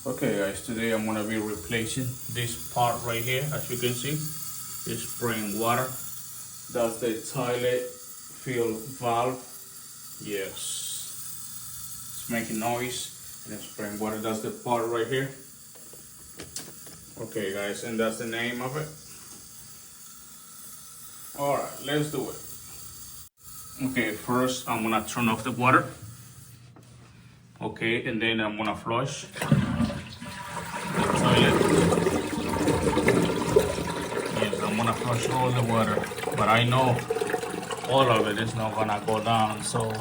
Okay guys, today I'm gonna be replacing this part right here. As you can see, it's spraying water. That's the toilet fill valve. Yes, it's making noise and it's spraying water. That's the part right here. Okay guys, and that's the name of it. Alright, let's do it. Okay, first I'm gonna turn off the water. Okay, and then I'm gonna flush the toilet. Yes, I'm gonna flush all the water, but I know all of it is not gonna go down, so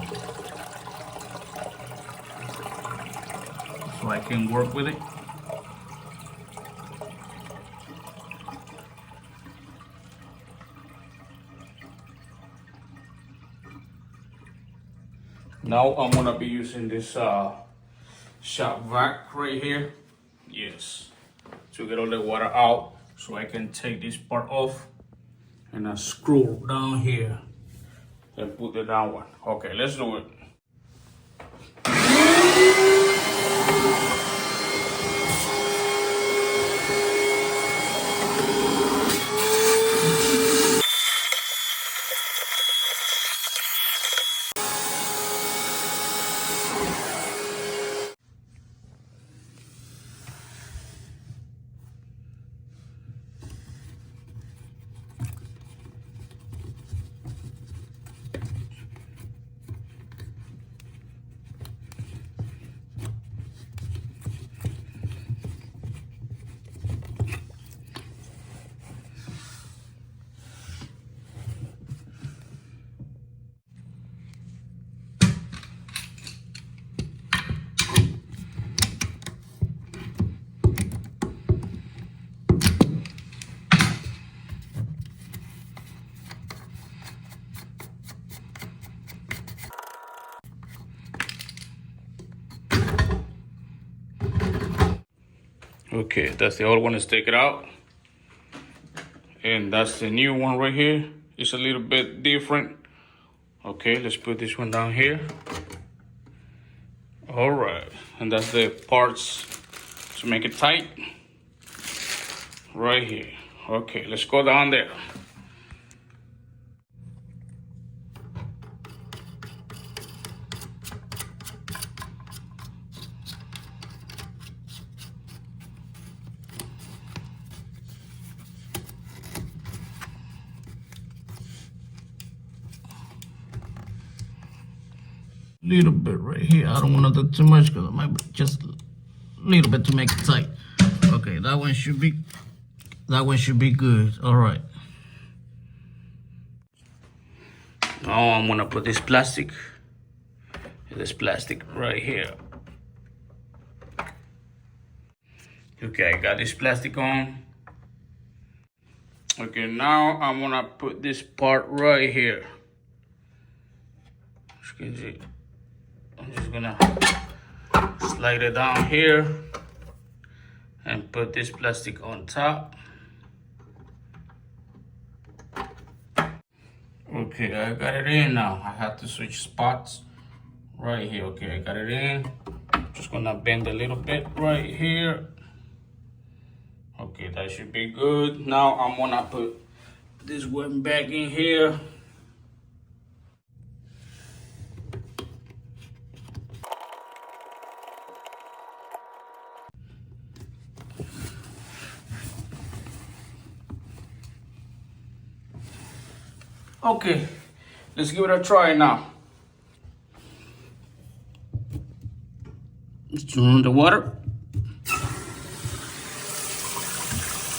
I can work with it. Now I'm gonna be using this shop vac right here. Yes, to get all the water out, so I can take this part off and I screw down here and put the down one. Okay, let's do it. Okay, that's the old one. Let's take it out. And that's the new one right here. It's a little bit different. Okay, let's put this one down here. All right, and that's the parts to make it tight. Right here. Okay, let's go down there. Little bit right here. I don't want to do too much because I might just a little bit to make it tight. Okay, that one should be good. All right. Now I'm gonna put this plastic right here. Okay, I got this plastic on. Okay, now I'm gonna put this part right here. As you can see, I'm just gonna slide it down here and put this plastic on top. Okay, I got it in now. I have to switch spots right here. Okay, I got it in. Just gonna bend a little bit right here. Okay, that should be good. Now I'm gonna put this one back in here. Okay, let's give it a try now. Let's turn on the water.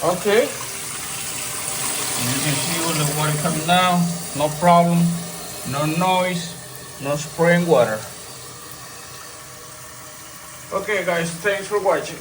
Okay. And you can see all the water coming down. No problem. No noise. No spraying water. Okay guys, thanks for watching.